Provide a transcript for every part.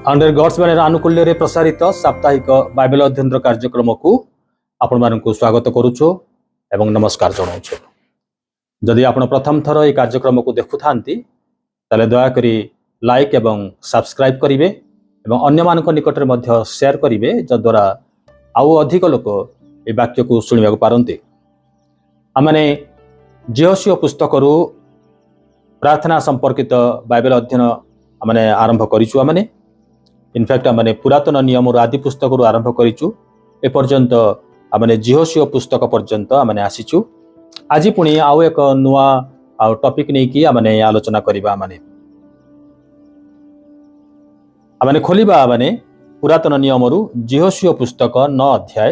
Under God's banner आनुकूल्य रे प्रसारित साप्ताहिक बाइबल अध्ययन कार्यक्रम को आपण मानकु स्वागत करूछु एवं नमस्कार जनाउछु। जदि आपण प्रथम थर ए कार्यक्रम को देखु थांती तले दया करी लाइक एवं सब्सक्राइब करिवे एवं अन्य मानक निकट रे मध्य शेयर करिवे जद्वारा आउ अधिक लोक ए वाक्य को सुनिबा को पारंती। आमने जियोसियो पुस्तक रु प्रार्थना संपर्कित बाइबल अध्ययन आमने आरंभ करिछु। आमने इनफैक्ट आमने पुरातन नियम आदि पुस्तक रु आरंभ करिछु ए पर्यंत आमने जिहोसियो पुस्तक पर्यंत आमने आसीछु। आज पुणी आउ एक नुआ टॉपिक नहीं कि आमने आलोचना करिबा। आमने खोलिबा आमने पुरातन नियम रु जिहोसियो पुस्तक 9 अध्याय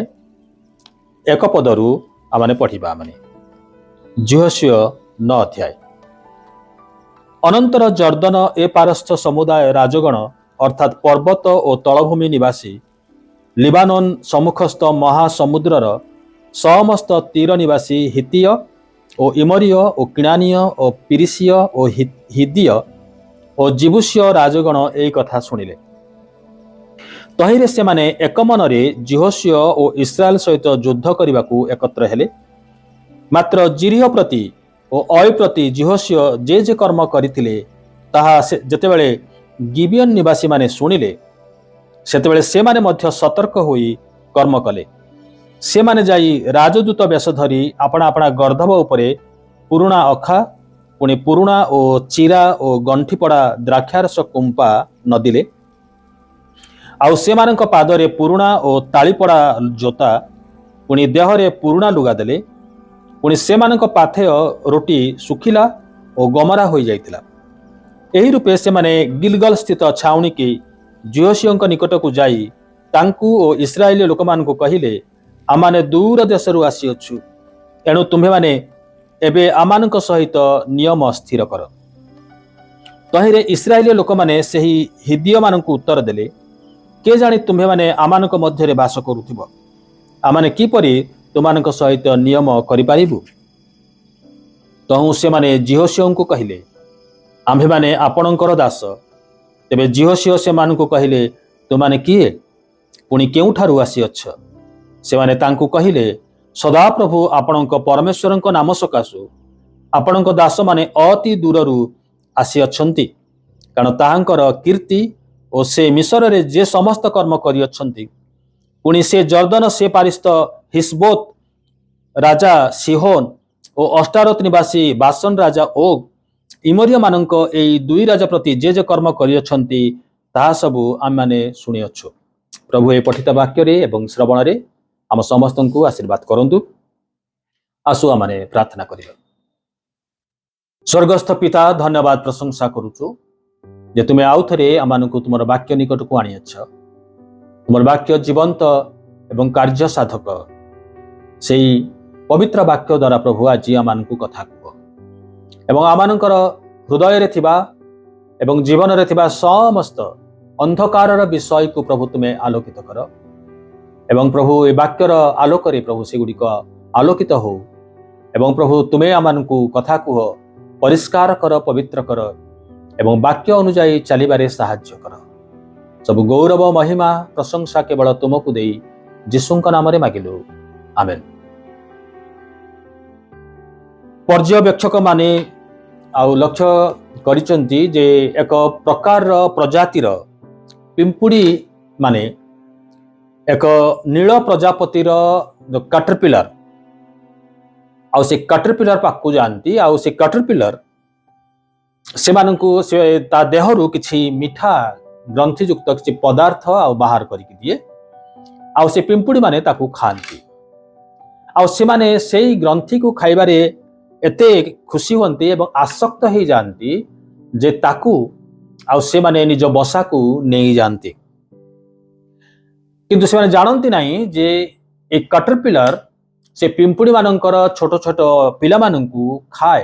1 पद रु आमने पढ़िबा। आमने जिहोसियो 9 अध्याय। अनंतर जर्दन ए पारस्थ समुदाय राजगण अर्थात पर्वत और तलभूमि निवासी लिबानोन सम्मुखस्थ महासमुद्रर समस्त तीर निवासी हितीय और इमरीय और किणानीय और पिरिसीय और हिदीय और जिबुसीय राजगण यही कथा शुणिले। तहिरे से माने एक मनरे जिहोसियो और इस्राएल सहित युद्ध करने को एकत्र हेले। मात्र जिरिह प्रति और अय प्रति जिहोसियो जे कर्म करथिले ताहा जेतेबेले गिबियन निवासी माने शुणिले सेतेबेले से माने मध्य सतर्क होई कर्म कले। से माने जाई राजदूत वेश धरी आपणा आपणा गर्दभ उपरे पुरुणा अखा पुणी पुरुणा और चिरा और गंठीपड़ा द्राक्षारस कुंपा नदिले। आउ से मानक पादरे पुरुणा और तालीपड़ा जोता पुणी देहरे पुरुणा लुगा देले। पुणी से मानक पाथेय रोटी सुखिला और गमरा हो जाइतिला। एही रूपे से माने गिलगल स्थित छाउनी की जिहोसियो निकट को जाई तांकु और इस्राएली लोक मान को कहिले आमाने दूर देशरु आसी अछु एणु तुम्हे माने एबे आमानक सहित नियम स्थिर कर। तहिरे इस्राएली लोक माने सेही हिदीय मानक उत्तर देले के जानी तुम्हे माने आमानक मध्यरे वास करूथिबो आमाने किपरि तुमानक सहित नियम करि पारिबु। तहु से माने जिहोसियो को कहिले आम्भे माने आपणकर दास। तेबे जिहोसियो से मानकु कहिले तुमाने किए पुणी केउठारु आसी अछ। से माने तांकु कहिले सदा प्रभु आपणक परमेश्वरक नाम सकाशु आपणक दास माने अति दूररु आसी अछंती कारण ताहांकर कीर्ति और से मिसर रे जे समस्त कर्म करि अछंती। पुणी से जर्दन से पारिस्थ हिस्बोत राजा सिहोन और अष्टारोत निवासी बासन राजा ओग इमरिय मानक एई दुई राजा प्रति जे कर्म करियछंती ताहा सबु आम माने सुनिअछु। प्रभु ए पठित वाक्य रे एवं श्रवण रे आम समस्तंकु आशीर्वाद करंतु। आसु आमाने प्रार्थना करिबा। स्वर्गस्थ पिता धन्यवाद प्रशंसा करूछु जे तुमे आउ थरे आमानकु तुमर वाक्य निकट को आनिअछ। तुमर वाक्य जीवंत एवं कार्य साधक सेई पवित्र वाक्य द्वारा प्रभु आज आमानकु कथा एवं आमानकर हृदय रे थिबा एवं जीवन रे थिबा समस्त अंधकार विषय को प्रभु तुमे आलोकित कर एवं प्रभु ए वाक्यर आलोक रे प्रभु से गुडी आलोकित हो एवं प्रभु तुमे आमानकु कथा कुह परिष्कार कर पवित्र कर एवं वाक्य अनुଯାयी चलिबारे साहाय्य कर। सब गौरव महिमा प्रशंसा केवल तुमको देई यीशुଙ୍କ नाम रे मागिलु आमेन। पर्यवेक्षक माने आउ लक्ष्य करिसंती जे एक प्रकार प्रजातिर पिंपुड़ी माने एक नील प्रजापतिर कैटरपिलर आउ से कैटरपिलर पाकु जानती आउ से कैटरपिलर से मानकु से ता देहरु किछि मिठा ग्रंथि युक्त किछि पदार्थ आउ बाहर करिकि दिए आउ से पिंपुड़ी माने ताकु खांती आउ से माने सेई ग्रंथि को खाइबारे एते खुशी होती एवं आसक्त हो जाती जे ताकू आउ से माने निज बसा को नहीं जानती। किंतु से माने जानती नहीं जे एक कैटरपिलर से पिंपुड़ी मानकर छोट छोट पिला मानंकु खाए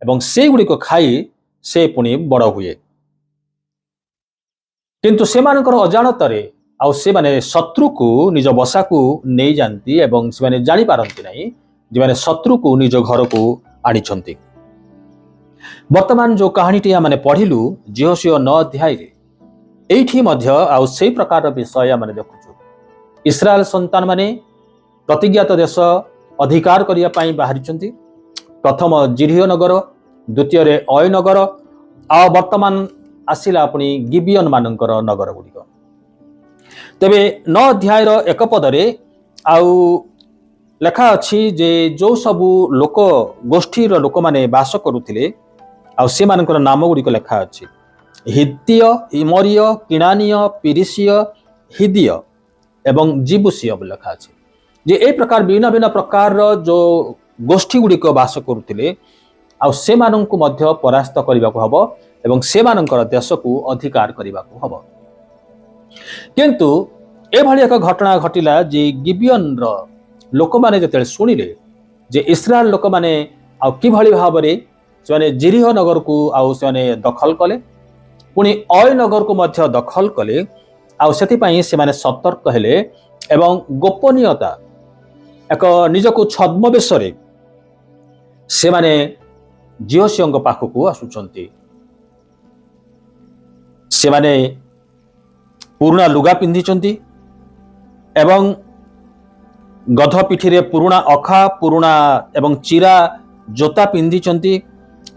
एवं से गुडी को खाई से पुणी बड़ हुए। किंतु से मानकर अजाणतरे आउ से माने शत्रु को निज बसा को नहीं जानती एवं से माने जानी पारंती नहीं जे माने शत्रु को निज घर को आनिछंती। वर्तमान जो कहानीटी आमने पढ़िलु जिहोसियो 9 अध्याय रे एठी मध्य आउ से प्रकार विषय आम देखु इस्राएल संतान माने प्रतिज्ञात देश अधिकार करने बाहरी प्रथम जिरिह नगर द्वितीय अय नगर आ वर्तमान आसिला पुणी गिबियन मानकर नगर गुड़िक तेबे 9 अध्यायर 1 पदरे आउ लेखा अच्छी जे जो सबू लोक गोष्ठी लोक माने बास करुथिले आउ से मानकर नाम गुड़िक लेखा अच्छी हित्तीय इमरीय किणानीय पिरिसीय हिदीय एवं जीबुसीय लेखा अच्छे जे ए प्रकार भिन्न भिन्न प्रकार जो गोष्ठी गुड़िक बास करुथिले आउ से माननकु मध्य परास्त करने को हबो एवं से मानकर देश को अधिकार करने को हबो। किंतु एभली एक घटना घटिला जे गिबियन रो लोक माने जते सुनिले जे इस्राएल लोक माने आ किभली भाबरे से जिरिह नगर को आउ से दखल कले पुणी अय नगर को मध्य दखल कले आउ सेति पई से माने सतर्क हेले एवं गोपनीयता एक निजको छद्मवेश से माने जियोसियों पाखक आसुचंती से माने पुराना लुगा पिंधिचंती एवं गध पिठी पुराना अखा पुराना एवं चिरा जोता पिंधिचंती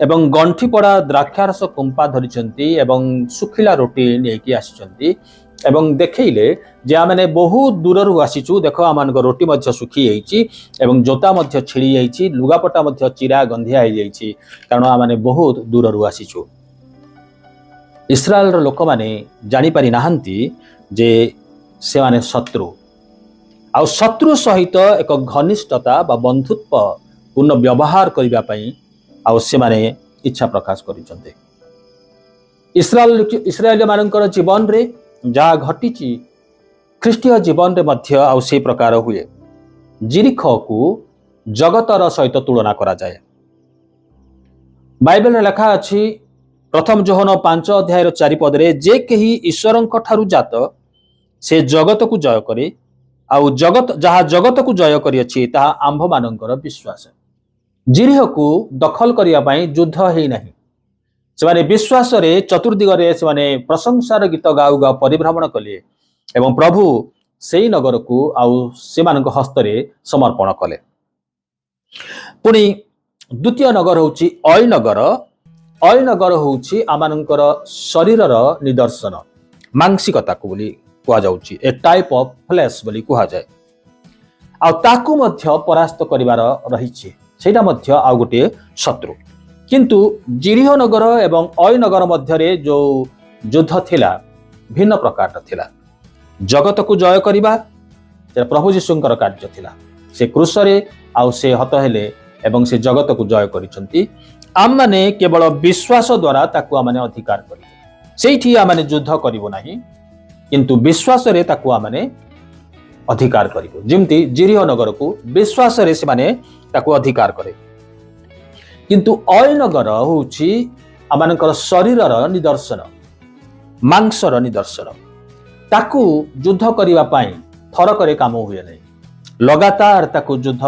एवं गंठी पड़ा द्राक्षारस कुंपा धरिचंती एवं सुखिला रोटी नेकी आसिचंती एवं देखैले जे आमने बहुत दूररू आसीचु देख आम रोटी मध्य सुखी जाइछि एवं जोता मध्य छिड़ी जाइछि लुगापटा मध्य चिरा गंधिया हो जाइछि कारण आमने बहुत दूररू आसीचु। इस्राएल लोक माने जानि पारि नाहंती जे से माने शत्रु आ शत्रु सहित एक घनिष्ठता बा बंधुत्व पूर्ण व्यवहार करबा पई आ से माने इच्छा प्रकाश करिसंते। इस्राएल मानकर जीवन रे जहाँ घटी ख्रीष्टीय जीवन रे मध्य आ से प्रकार हुए जिरिख को जगतर सहित तुलना करा जाए। बाइबल लेखा अछि प्रथम जोहन 5 अध्याय 4 पदरे जे कही ईश्वरंक ठारू जात से जगत को जय करे आउ जगत जहाँ जगत को जय करी अछि ताहा आंभ मानकर विश्वास। जिरिह को दखल करिया पई युद्ध हेई नाही से विश्वास रे चतुर्दिगरे से प्रशंसार गीत गाऊ गाऊ परिभ्रमण कले एवं प्रभु से नगर को आउ से हस्तरे समर्पण कले। पुणी द्वितीय नगर होची अय नगर होची आमानकर शरीरर निदर्शन मांसिकता को बोली कुआ जाउची ए टाइप ऑफ फ्लेश बोली कुआ जाए आ ताकू मध्य परास्त करिवार रहिछि सेटा मध्य आ गोटे शत्रु। किंतु जिरिह नगर एवं अय नगर मध्य जो युद्ध थिला भिन्न प्रकार थिला। जगत को जय करिबा प्रभु यीशुंकर कार्य थिला से क्रूसरे आउ से हत हेले एवं से जगत को जय करिसंती आम माने केवल विश्वास द्वारा ताकू आमाने अधिकार करिबो सेठी आमाने युद्ध करिबो नाही किंतु विश्वास रे ताकू आमाने अधिकार करिबो जिमती जिरिह नगर को विश्वास रे से माने ताकू अधिकार करे। किंतु अय नगर होची आमानकर शरीरर निदर्शन मांसर निदर्शन ताकू युद्ध करिवा पाई थरकरे काम हुए नहीं लगातार ताकू युद्ध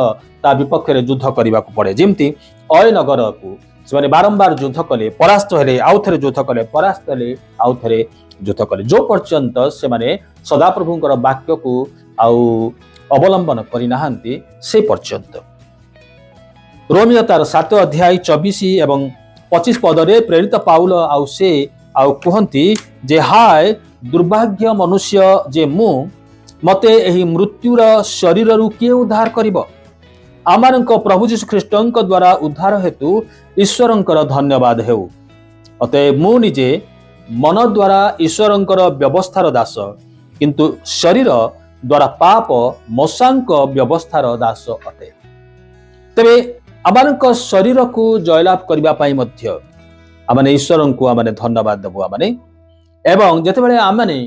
ता विपक्ष रे युद्ध करिवा को पड़े। जिमती अय नगर को से बारंबार युद्ध कले परास्त हेले आउ थरे युद्ध कले परास्त हेले आउ थरे युद्ध कले जो पर्यंत से माने सदाप्रभुंकर वाक्य को आउ अवलंबन करि नाहंती से पर्यंत। रोमियो तार 7 अध्याय 24 एवं 25 पदरे प्रेरित पाउल आउ से आउ कहती जे हाय दुर्भाग्य मनुष्य जे मु मते एही मृत्युर शरीर रु किए उद्धार करिवो आमानक प्रभु यीशु ख्रीष्टंक द्वारा उद्धार हेतु ईश्वरंकर धन्यवाद हेउ अते मु निजे मन द्वारा ईश्वरंकर व्यवस्थार दास किंतु शरीर द्वारा पाप मशांक व्यवस्थार दास अटे। तबे आमानक शरीर को जयलाभ करबा पाई मध्य आमाने ईश्वर को आमाने धन्यवाद देबो आमाने एवं जेतेबेले आमाने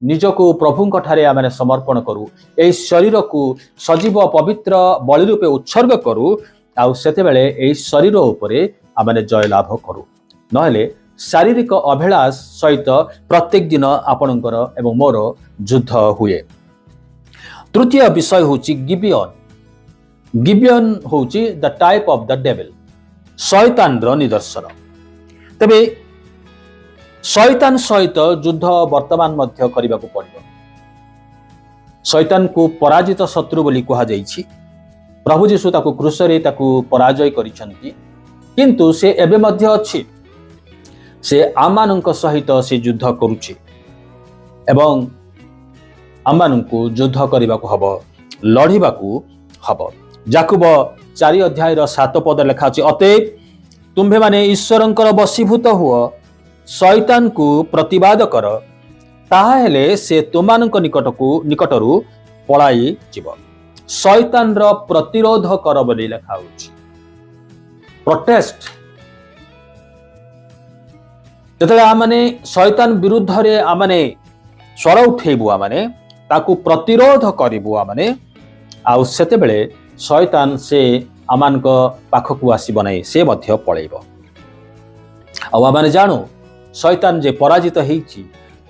निजको प्रभुंक ठारे आमाने समर्पण करू ए शरीर को सजीव पवित्र बलि रूपे उत्सर्ग करू आउ सेतेबेले ए शरीर उपरे आमाने जयलाभ करू नहेले शारीरिक अभिलाष सहित प्रत्येक दिन आपणकर एवं मोर युद्ध हुए। तृतीय विषय होची गिबियन होची the type of the devil शैतान रो निदर्शन। तबे शैतान सहित युद्ध वर्तमान मध्य କରିବାକୁ पड़िବ। शैतान को पराजित शत्रु बोली कहा जाइछि। प्रभु यीशु ताकू क्रूसरे ताकू पराजय करिसंती, किंतु से एबे मध्य अछि। से आमानंक सहित से युद्ध करुछि एवं आमानंकु युद्ध करबाकू हबो, लढिबाकू हबो। याकूब 4 अध्याय 7 पद लेखा अछि, अतएव तुम्भे माने ईश्वरंकर वशीभूत हुओ, शैतान को प्रतिवाद कर, ताहा हेले से तुमानंक निकटरू पलाई जीव। शैतान रो प्रतिरोध कर बोली लेखा होछि, प्रोटेस्ट। जेतले आमाने शैतान विरुद्ध रे आमाने स्वर उठेबु, आमाने ताकू प्रतिरोध करिबु, आमाने आउ सेते बेले शैतान से आमानक पाखकू आसीब नाही, से मध्य पळेइबो। आउ आमाने जानु शैतान जे पराजित हेछि,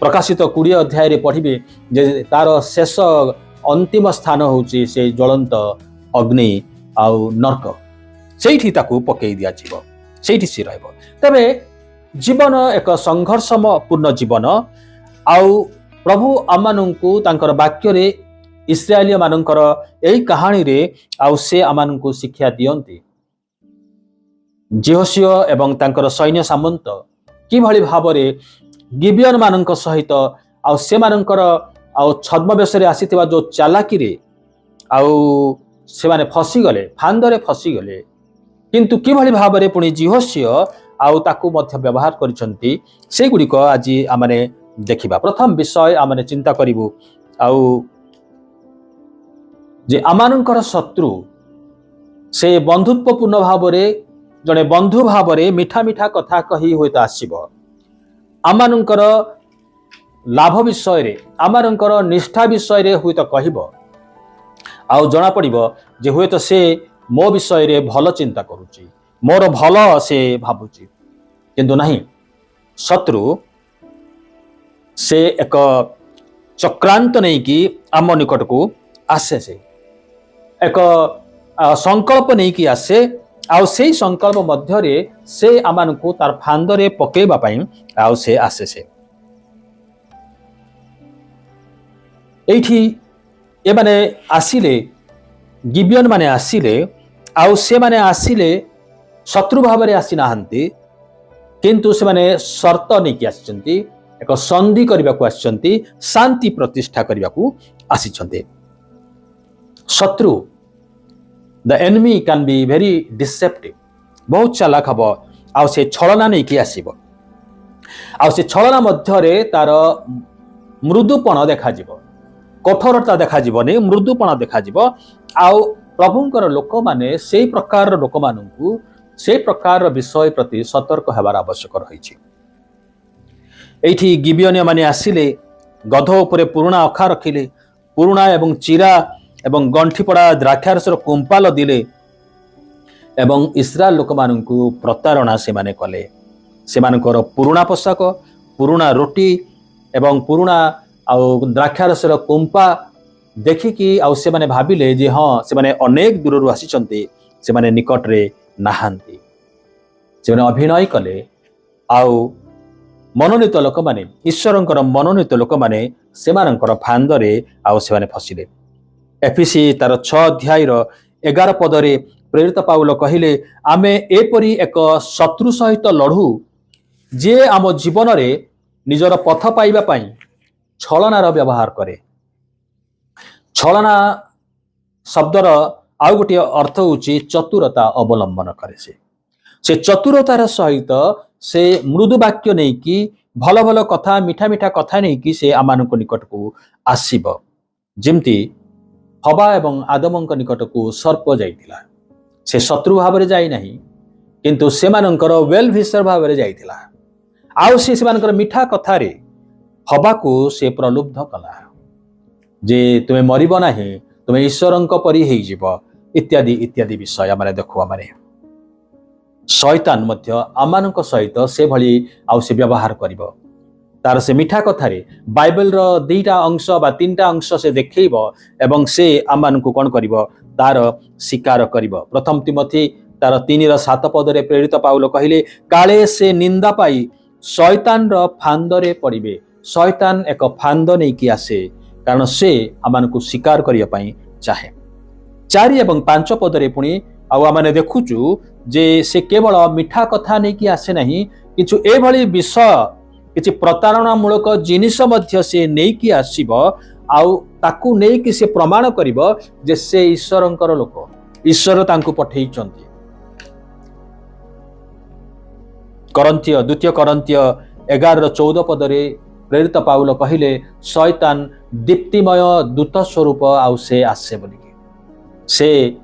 प्रकाशित 20 अध्याय रे पढ़िबे जे तार शेष अंतिम स्थान होछि से ज्वलंत अग्नि आउ नरक, सेठी ताकू पकेइ दिया जीव, सेठी से रहइबो। तबे जीवन एक संघर्षपूर्ण जीवन। आउ प्रभु आमानंकु तांकर वाक्य रे इस्राएलिया मानंकर एई कहानी रे आउ से आमानंकु शिक्षा दियंती। जेहोशिया एवं तांकर सैन्य सामंत किभଳି भाबरे गिबियन मानंक सहित आउ से मानंकर आउ छद्मवेश रे आसीथिबा जो चालाकी रे आउ से माने फसी गले, फांदरे फसी गले, किंतु किभଳି भाबरे पुनी जेहोशिया आउ ताकू मध्य व्यवहार करिसंती, से गुडिक आज आमाने देखिबा। प्रथम विषय आमाने चिंता करिबु आउ जे आमानंकर शत्रु से बंधुत्वपूर्ण भावरे जने बंधु भावरे मीठा मीठा कथा कही होइत आसीब। आमानंकर लाभ विषय रे, आमानंकर निष्ठा विषय रे होइत कहिबो, आउ जना पड़िबो जे होइत से मो विषय रे भलो चिंता करूची, मोर भलो से भाबुची, किंतु नहीं। शत्रु से एक चक्रांत नहीं कि आम निकट को आसे, से एक संकल्प नहीं कि आसे, आउ से संकल्प मध्य रे से आमान को तार फांदरे पकेबा पई आउ से आसे। से एठी ए माने आसिले, गिबियन माने आसिले, आउ से माने आसिले शत्रु भाव में आसी नाहंती, किंतु से माने शर्त नहीं कि आसिचंती, एक संधि करबा को आसिचंती, शांति प्रतिष्ठा करबा को आसिचंती। शत्रु the enemy can be very deceptive, बहुत चालाक हबो, आउ से छलना नहीं कि आसीबो, आउ से छलना मध्य रे तार मृदुपण देखा जिवो, कठोरता देखा जिवोनी, मृदुपण देखा जिवो। आउ प्रभुंकर लोक माने से प्रकार लोक माननकु से प्रकार विषय प्रति सतर्क हेबार आवश्यक रही। एठी गिबियन माने आसिले, गध उपरे पुरुणा अखा रखिले, पुरुणा एवं चिरा एवं गंठीपड़ा द्राक्षारसर कुंपाल दिले एवं इस्राएल लोक माननकु प्रतारणा से माने कले। से मानकर पुरुणा पोशाक, पुरुणा रोटी एवं पुरुणा आउ द्राक्षारसर कुंपा देखिकी आउ से माने भाबिले जे हाँ से माने अनेक दूररु आसिचंती, से माने निकट रे नाहांती। से माने अभिनय कले, आउ मनोनीत लोक माने, ईश्वरंकर मनोनीत लोक माने से मानकर फांदरे आउ से माने फसिले। एफिसी तार 6 अध्याय 11 पदरे प्रेरित पाउल कहिले, आमे एपरी एक शत्रु सहित लढु जे आम जीवन रे निजर पथ पाइबा पई छलनार व्यवहार करे। छलना शब्दर आउ गोटे अर्थ होची चतुरता अवलंबन करे। से चतुरतार सहित से मृदु वाक्य नहीं कि भल भल कथा, मीठा मीठा कथा नहीं कि से आमानक निकट को आसीब। जेमती हवा एवं आदमंक निकट को सर्प जाइतिला, से शत्रु भाव में जाई नहीं, किंतु से मानकर वेल विशर भाव में जाइतिला। आउ से मानकर मीठा कथा रे हवा को से प्रलुब्ध कला जे तुम्हें मरिब नहीं, तुम्हें ईश्वरंक परि हेई जिवो, इत्यादि इत्यादि विषय माने देखुआ। माने शैतान मध्य आमानक सहित से भली आउ से व्यवहार करिवो। तार से मीठा कथारे बाइबल रो 2टा अंश बा 3टा अंश से देखैबो एवं से आमानकु कोन करिवो, तार शिकार करिवो। प्रथम तिमोथी तार 3:7 पदरे प्रेरित पाउल कहिले, काले से निंदा पाई शैतान फांदरे पड़े। शैतान एक फांद नहीं कि आसे कारण से आम शिकार करने चाहे। 4 और 5 पदरे पुणी आने देखुचु जे से केवल मिठा कथा नहीं कि आसे नहीं किछु एभली विषय किछि प्रतारणामूलक जिनिस मध्य से नहीं कि आसीबो आउ ताकू नहीं कि से प्रमाण करिबो जे से ईश्वरंकर लोक ईश्वर तांकु पठेइचंती। करंथिय 2 करंथिय 11:14 पदरे प्रेरित पाउल कहिले शैतान दीप्तिमय दूत स्वरूप आउ से आसे बोली से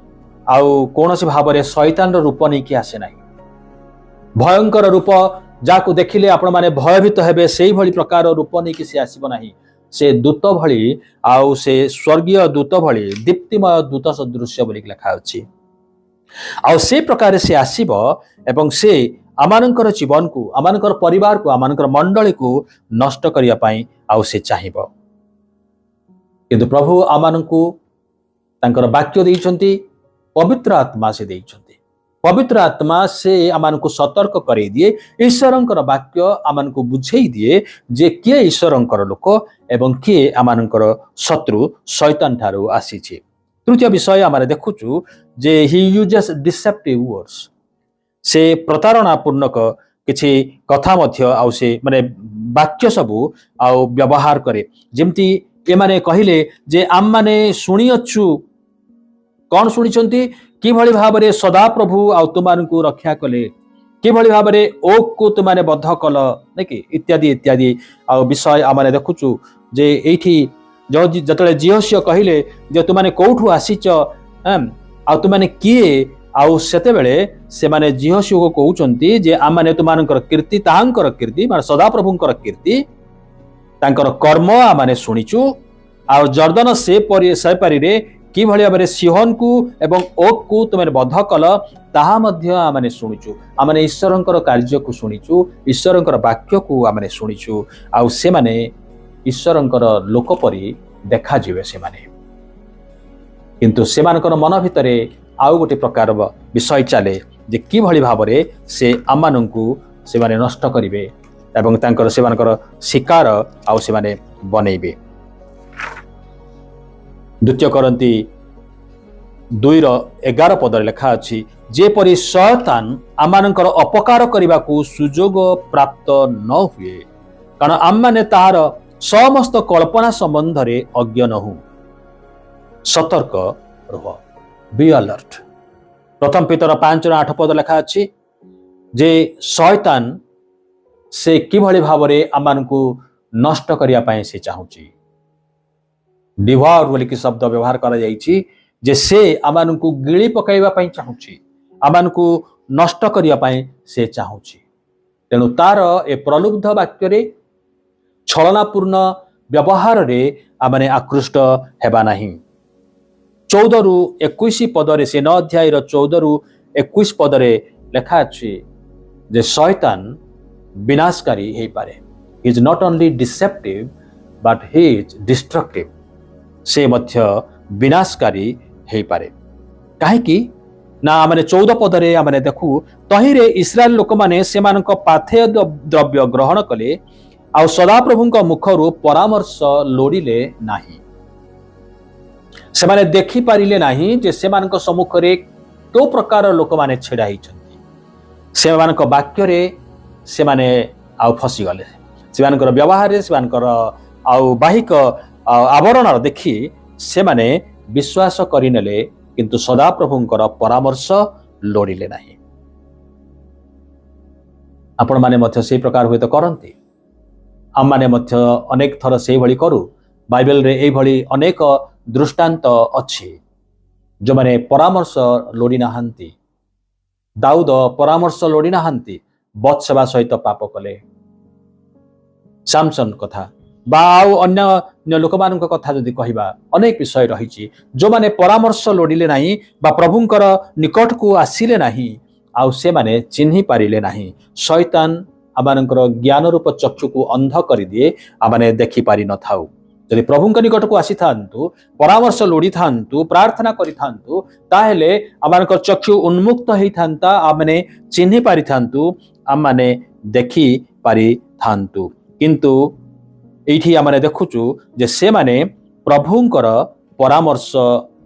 आउ कौन सी भाव में शैतान रूप नहीं कि आसे ना। भयंकर रूप जाकु देखिले आपण माने भयभीत हेबे सेही भली प्रकार रूप नहीं कि से आसीबो नाही। से दूत भली आउ से स्वर्गीय दूत भली दीप्तिमय दूत सदृश्य बोली लिखा अछि। आउ से प्रकार से आसीबो एवं से आमानकर जीवन को आमानकर परिवार को आमानकर मंडली को नष्ट करिया पई आउ से चाहिबो। किंतु प्रभु आमानकु तांकर वाक्य देइचंती, पवित्र आत्मा से देइचंती। पवित्र आत्मा से आमानकु सतर्क करे दिए, ईश्वरंकर वाक्य आमानकु बुझेई दिए जे किए ईश्वरंकर लोक एवं किए आमानकर शत्रु शैतान ठारू आसीछि। तृतीय विषय आमारे देखुचु जे ही यूजेस डिसेप्टिव वर्ड्स। से प्रतारणापूर्णक किछि कथा मध्य आउ से माने वाक्य सबु आउ व्यवहार करे। जेमती एमाने कहिले जे आम माने सुनिअछु कौन शुणी कि भाव में सदा प्रभु आउ तुमको रक्षा कले, कि भाव में ओक को तुमने बद्ध कल नहीं कि इत्यादि इत्यादि आउ विषय आम देखुचु जे एठी जो जतले जिहोशिया कहिले जे तुमने कोठु आसीच आउ तुमने किए आउ सेते बेले से माने जिहोशिया को कहउचंती जे आमाने तुमानकर कीर्ति ताहांकर कीर्ति माने सदा प्रभुंकर कीर्ति तांकर कर्म आमाने सुनिचु आउ जर्दन से पारी रे कि भाव में सिंहन को एवं ओक को तुम बद्ध कल ताहा मध्य आमने शुणुचु। आमने ईश्वरंकर कार्य को शुणुचु, ईश्वरंकर वाक्य को आमने शुणुचु आउ से माने ईश्वरंकर लोक परी देखा जिवे से माने। किंतु से मानकर मन भितरे आउ गोटे प्रकार विषय चले जे कि भली भाव में से आमानंकु से माने नष्ट करिवे एवं तांकर से मानकर शिकार आउ से माने बनेइबे। 2 करंती 2:11 पदरे लिखा अछि जेपरि शैतान आमानकर अपकार करने को सुजोग प्राप्त न हुए कारण आम माने तार समस्त कल्पना संबंध रे अज्ञ न हूँ। सतर्क रह, बी अलर्ट। प्रथम पीतर 5:8 पद लिखा अछि जे शैतान से किभली भाव में आमानकु नष्ट करिया पई से चाहूची। डिवार बोली कि शब्द व्यवहार करा जाइछि जे से आमानकु गिली पकाइबा पई चाहूची, आमानकु नष्ट करिया पई से चाहूची। तेणु तार ए प्रलुब्ध वाक्य रे छलनापूर्ण व्यवहार रे आमाने आकृष्ट हेबा नाही। 14-21 पदरे से 9 अध्याय 14-21 पदरे लिखा अछि जे शैतान विनाशकारी हे पारे। He is not only deceptive but he is destructive. से मध्य विनाशकारी हे पारे कहीं ना आमने 14 पदरे आमने देखु तहिरे इस्राएल लोक माने सेमानक पाथेय द्रव्य ग्रहण कले आउ सदा प्रभुंक मुखरु परामर्श लोड़िले नाही। से माने देखि पारिले नाही जे सेमानक सम्मुख रे को प्रकार लोक माने छेड़ा हिचंती। सेमानक वाक्य रे से माने आउ फसी गले, सेमानकर व्यवहार रे सेमानकर आउ बाहिक आवरण देखि से माने विश्वास करिनेले किंतु सदा प्रभुंकर परामर्श लोड़िले नाही। आपण माने मध्य से प्रकार हुए तो करंती, आम माने मध्य अनेक थर से भली करू। बाइबल रे ए भली अनेक दृष्टांत अछि जो माने परामर्श लोड़ी नाहंती। दाऊद परामर्श लोड़ी नाहंती, बत्सेबा सहित पाप कले। सामसन कथा बाउ अन्य लोक मान कथा जदि कहिबा अनेक विषय रही जो माने परामर्श लोड़िले नाही बा प्रभुंकर निकट को आसिले नाही आउ से माने चिन्हि पारिले नाही। शैतान आमानकर ज्ञान रूप चक्षु को अंध कर दिए, आमाने देखि पारि न थाउ। जदि प्रभुंक निकट को आसी थांतु, परामर्श लोड़ी थांतु, प्रार्थना करि थांतु, ताहेले आमानकर चक्षु उन्मुक्त हेइ थांता, आमाने चिन्हि पारि थांतु, आमाने देखि पारि थांतु किंतु एठी आमने देखुचु जे से माने प्रभुंकर परामर्श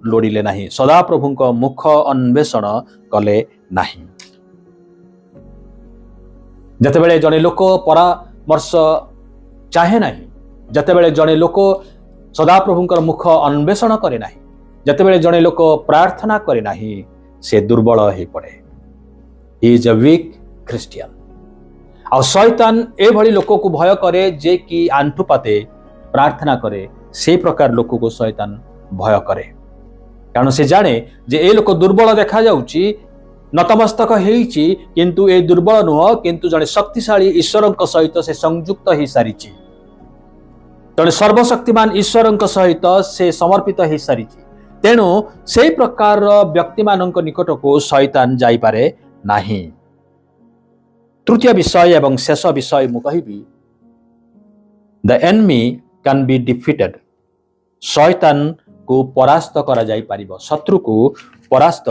लोड़िले नाही सदा प्रभुंक मुख अन्वेषण कले नाही जतेबेले जने लोक परामर्श चाहे नाही जतेबेले जने लोक सदा प्रभुंकर मुख अन्वेषण करे नाही जतेबेले जने लोक प्रार्थना करे नाही से दुर्बल हो पड़े he is a weak Christian आ शैतान एभली लोक को भय करे जे कि आंठु पाते प्रार्थना करे से प्रकार लोक को शैतान भय करे कारण से जाने जे ए लोक दुर्बल देखा जाउची नतमस्तक हेइची किंतु ए दुर्बल नुह किंतु जने शक्तिशाली ईश्वरक सहित से संयुक्त ही सारिची जने सर्वशक्तिमान ईश्वरक सहित से समर्पित ही सारिची तेणु से प्रकार व्यक्ति मानक निकट को शैतान जाई पारे नाही तृतीय विषय एवं शेष विषय मु कहिबी the enemy can be defeated शैतान को परास्त करा जाई पारिबो शत्रु को परास्त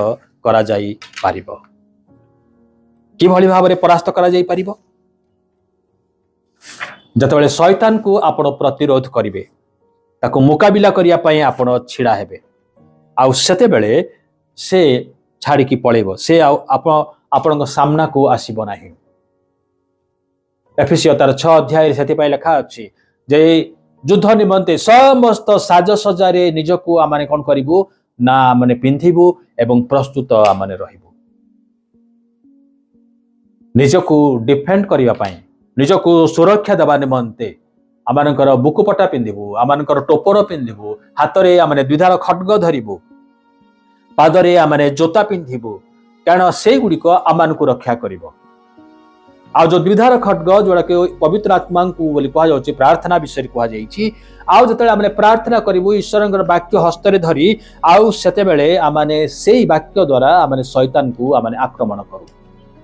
करा जाई पारिबो कि भली भाबरे परास्त करा जाई पारिबो जतबेले शैतान को आपण प्रतिरोध करिवे ताको मुकाबिला करिया पई आपण छिड़ा हेबे आ सेते बेले से छाड़ी की पळेबो से आपण सामना को आसीबो नाही एफिसियो तार 6 अध्याय से लिखा अच्छी जे युद्ध निमंते समस्त साजसजारे निजको आमाने कौन करिबु ना आमाने पिंधिबु एवं प्रस्तुत आमाने रहिबु निजको डिफेंड करिवा पई निजको सुरक्षा देबा निमंते आमानकर बुकुपटा पिंधिबु आमानकर टोपर पिंधिबु हातरे आमाने द्विधार खड्ग धरिबु पादरे आमाने जोता पिंधिबु कारण से गुडी को आमानकु रक्षा करिबो आ जो द्विधार खड्ग जोड़ा के पवित्र आत्मा को बोली कहा जाउची प्रार्थना विषय कहा जाइछि आ जतले आमने प्रार्थना करिबु ईश्वरंकर वाक्य हस्तरे धरी आउ सेते बेले आमाने सेही वाक्य द्वारा आमाने शैतान को आमाने आक्रमण करू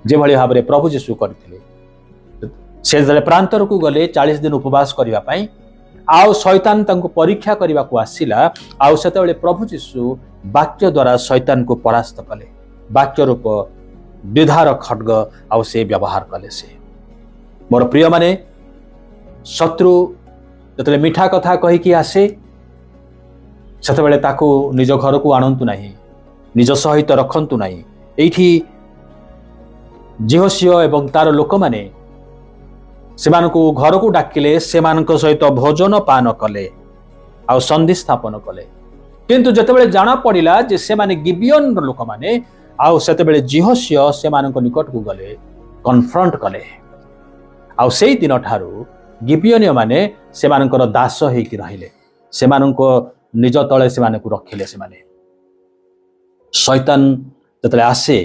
जे भली भाबरे प्रभु यीशु करथिले से जले प्रांतर को गले 40 दिन उपवास करिवा पई आउ शैतान तंको परीक्षा करिवा को आसिला आउ सेते बेले प्रभु यीशु वाक्य द्वारा शैतान को परास्त कले वाक्य रूप द्विधार खड्ग आउ से व्यवहार कले से मोर प्रिय माने शत्रु जतले मीठा कथा कही कि आसे सेते बेले ताको निज घर को आणंतु नाही निज सहित रखंतु नाही एठी जिहोसियो एवं तार लोक माने सेमानको घर को डाकिले सेमानको सहित भोजन पान कले आउ संधि स्थापन कले किंतु जतबेले जाना पड़िला जे सेमाने गिबियन लोक माने आउ सेते बेले जिहोसियो सेमानको निकट को गले कन्फ्रंट कले आउ सेही दिन ठारू गिबियनियो माने सेमानकर दास हेकि रहिले सेमानको निज तळे सेमानकु रखिले सेमाने शैतान जतले आसे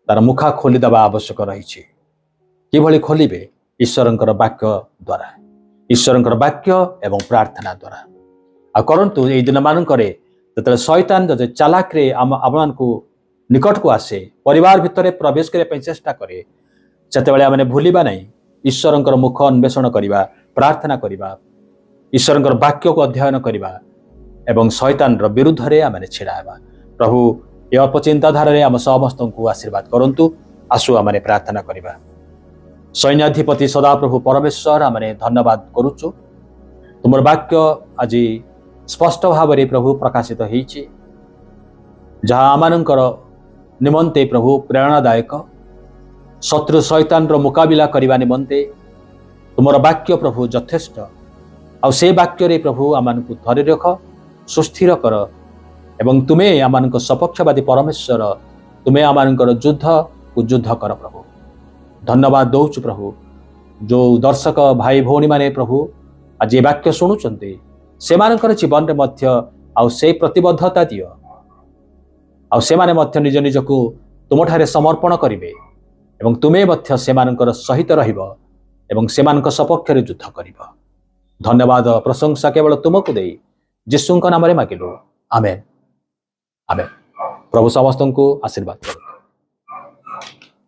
तार मुखा खोली दबा आवश्यक रहिछि कि भली खोलिबे ईश्वरंकर वाक्य द्वारा ईश्वरंकर वाक्य एवं प्रार्थना द्वारा आ करंतु एई दिन मानकरे जतले शैतान जते चालाक रे आपनको निकट को आसे परिवार भितर प्रवेश करने चेष्टा करे सेतेबेले आमने भूलिबा नहीं ईश्वरंकर मुख अन्वेषण करिबा प्रार्थना करिबा ईश्वरंकर वाक्य को अध्ययन करिबा एवं शैतान रो विरुद्ध रे आमने छिड़ा हेबा प्रभु ए अल्प चिंताधारा रे आम समस्त को आशीर्वाद करंतु आसु आमने प्रार्थना करिबा सैन्याधिपति सदा प्रभु परमेश्वर आमने धन्यवाद करूछु तुमर वाक्य आज स्पष्ट भाव रे प्रभु प्रकाशित होईछि जहाँ आमानंकर निमंते प्रभु प्रेरणादायक शत्रु शैतान रो मुकाबिला करिबा निमंते तुमर वाक्य प्रभु यथेष्ट आ से वाक्य रे प्रभु आमानकु धरि रख सुस्थिर कर एवं तुमे आमानक सपक्षवादी परमेश्वर तुमे आमानकर युद्ध को युद्ध कर प्रभु धन्यवाद दौचु प्रभु जो दर्शक भाई भौणी माने प्रभु आज ये वाक्य शुणुचंते सेमानकर जीवन रे मध्य आ से प्रतिबद्धता दियो आ से माने मध्य निज निज को तुमठारे समर्पण करिवे एवं तुमे मध्य सेमानकर सहित रहिबो एवं सेमानक सपक्ष रे युद्ध करिबो धन्यवाद प्रशंसा केवल तुमको देई यीशुଙ୍କ नाम रे मागिलु आमेन आमेन प्रभु समस्त को आशीर्वाद करो।